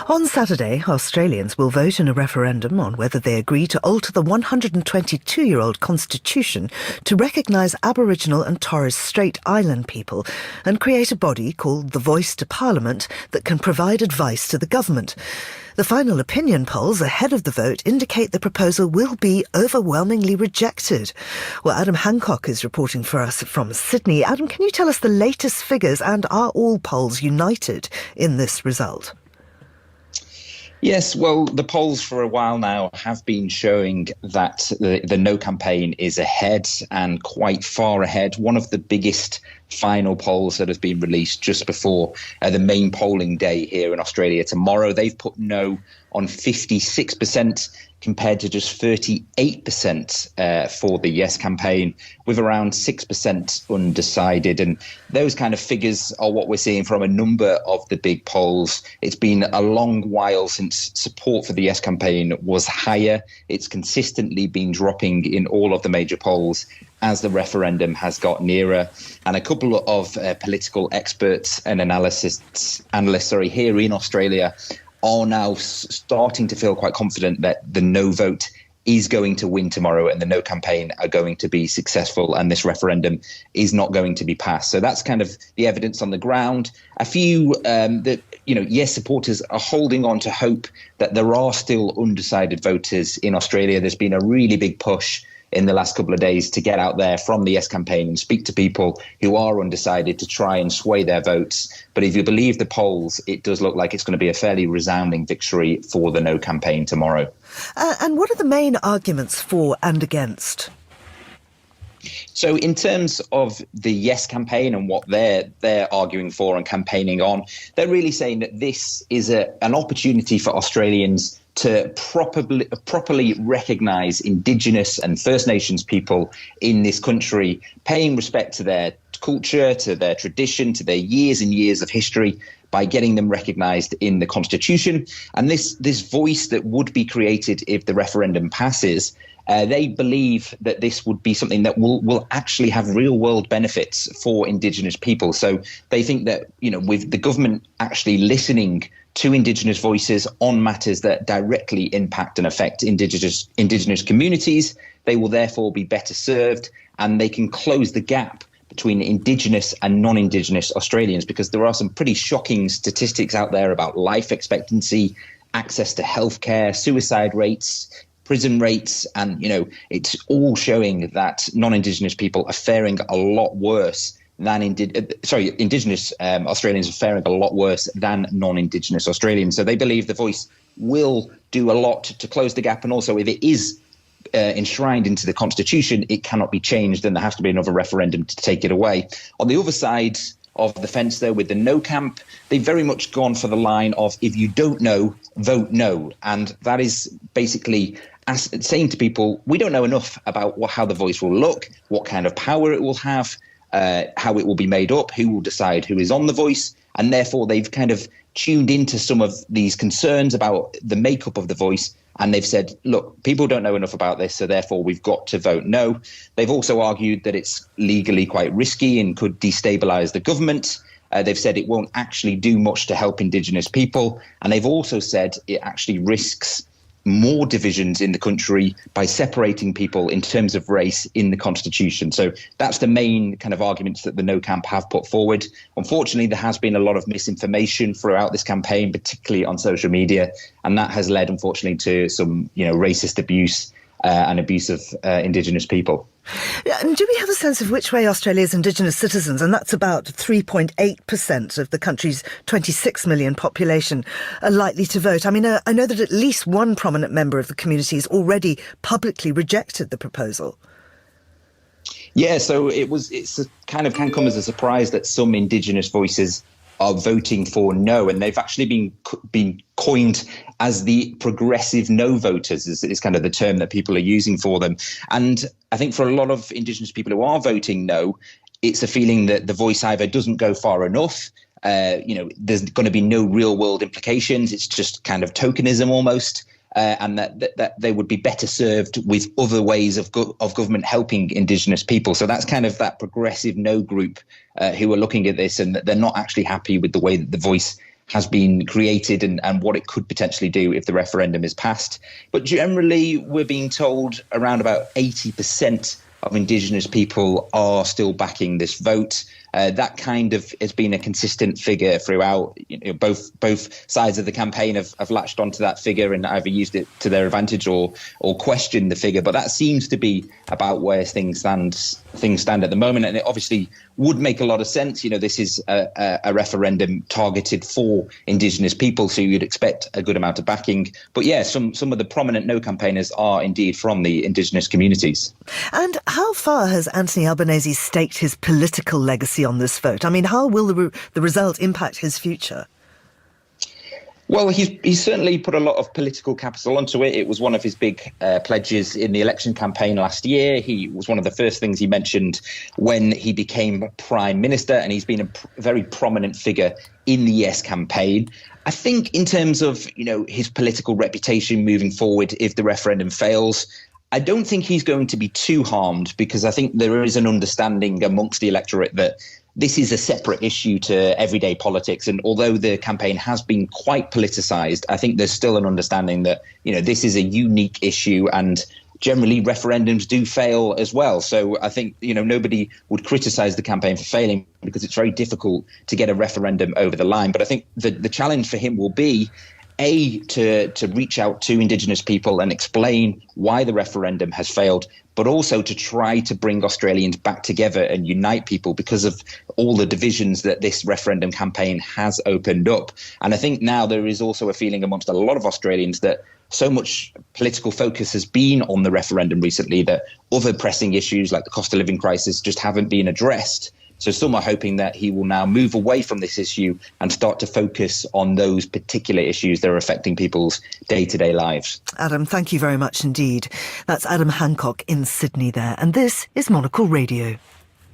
On Saturday, Australians will vote in a referendum on whether they agree to alter the 122-year-old constitution to recognise Aboriginal and Torres Strait Island people and create a body called the Voice to Parliament that can provide advice to the government. The final opinion polls ahead of the vote indicate the proposal will be overwhelmingly rejected. Well, Adam Hancock is reporting for us from Sydney. Adam, can you tell us the latest figures, and are all polls united in this result? Yes, well, the polls for a while now have been showing that the No campaign is ahead, and quite far ahead. One of the biggest final polls that has been released just before the main polling day here in Australia tomorrow, they've put No on 56% compared to just 38% for the Yes campaign, with around 6% undecided. And those kind of figures are what we're seeing from a number of the big polls. It's been a long while since support for the Yes campaign was higher. It's consistently been dropping in all of the major polls as the referendum has got nearer. And a couple of political experts and analysts here in Australia are now starting to feel quite confident that the No vote is going to win tomorrow and the No campaign are going to be successful and this referendum is not going to be passed. So that's kind of the evidence on the ground. A few Yes supporters are holding on to hope that there are still undecided voters in Australia. There's been a really big push in the last couple of days to get out there from the Yes campaign and speak to people who are undecided to try and sway their votes. But if you believe the polls, it does look like it's going to be a fairly resounding victory for the No campaign tomorrow. And what are the main arguments for and against? So in terms of the Yes campaign and what they're arguing for and campaigning on, they're really saying that this is an opportunity for Australians to properly recognise Indigenous and First Nations people in this country, paying respect to their culture, to their tradition, to their years and years of history, by getting them recognised in the Constitution. And this voice that would be created if the referendum passes, they believe that this would be something that will actually have real world benefits for Indigenous people. So they think that, with the government actually listening to Indigenous voices on matters that directly impact and affect Indigenous communities, they will therefore be better served, and they can close the gap between Indigenous and non-Indigenous Australians, because there are some pretty shocking statistics out there about life expectancy, access to healthcare, suicide rates, prison rates, and it's all showing that non-Indigenous people are faring a lot worse than Indigenous Australians are faring a lot worse than non-Indigenous Australians. So they believe the voice will do a lot to close the gap, and also if it is enshrined into the Constitution, it cannot be changed, and there has to be another referendum to take it away. On the other side of the fence, though, with the No camp, they've very much gone for the line of, if you don't know, vote no. And that is basically saying to people, we don't know enough about how the voice will look, what kind of power it will have, how it will be made up, who will decide who is on the voice. And therefore, they've kind of tuned into some of these concerns about the makeup of the voice. And they've said, look, people don't know enough about this, so therefore we've got to vote no. They've also argued that it's legally quite risky and could destabilise the government. They've said it won't actually do much to help Indigenous people. And they've also said it actually risks more divisions in the country by separating people in terms of race in the Constitution. So that's the main kind of arguments that the No camp have put forward. Unfortunately, there has been a lot of misinformation throughout this campaign, particularly on social media, and that has led, unfortunately, to some, racist abuse and abuse of Indigenous people. And do we have a sense of which way Australia's Indigenous citizens, and that's about 3.8% of the country's 26 million population, are likely to vote? I mean, I know that at least one prominent member of the community has already publicly rejected the proposal. Yeah, so can come as a surprise that some Indigenous voices are voting for no, and they've actually been coined as the progressive no voters is kind of the term that people are using for them. And I think for a lot of Indigenous people who are voting no, it's a feeling that the voice either doesn't go far enough, there's going to be no real world implications, it's just kind of tokenism almost, and that they would be better served with other ways of government helping Indigenous people. So that's kind of that progressive no group who are looking at this, and they're not actually happy with the way that the voice has been created and what it could potentially do if the referendum is passed. But generally, we're being told around about 80% of Indigenous people are still backing this vote. That kind of has been a consistent figure throughout. Both sides of the campaign have latched onto that figure and either used it to their advantage or questioned the figure. But that seems to be about where things stand at the moment. And it obviously would make a lot of sense. This is a referendum targeted for Indigenous people, so you'd expect a good amount of backing. But yeah, some of the prominent no campaigners are indeed from the Indigenous communities. And how far has Anthony Albanese staked his political legacy on this vote? I mean, how will the result impact his future? Well, he's certainly put a lot of political capital onto it. It was one of his big pledges in the election campaign last year. He was one of the first things he mentioned when he became Prime Minister, and he's been a very prominent figure in the Yes campaign. I think in terms of, his political reputation moving forward, if the referendum fails, I don't think he's going to be too harmed, because I think there is an understanding amongst the electorate that this is a separate issue to everyday politics. And although the campaign has been quite politicised, I think there's still an understanding that, this is a unique issue, and generally referendums do fail as well. So I think, nobody would criticise the campaign for failing, because it's very difficult to get a referendum over the line. But I think the challenge for him will be, to reach out to Indigenous people and explain why the referendum has failed, but also to try to bring Australians back together and unite people because of all the divisions that this referendum campaign has opened up. And I think now there is also a feeling amongst a lot of Australians that so much political focus has been on the referendum recently that other pressing issues like the cost of living crisis just haven't been addressed. So some are hoping that he will now move away from this issue and start to focus on those particular issues that are affecting people's day-to-day lives. Adam, thank you very much indeed. That's Adam Hancock in Sydney there. And this is Monocle Radio.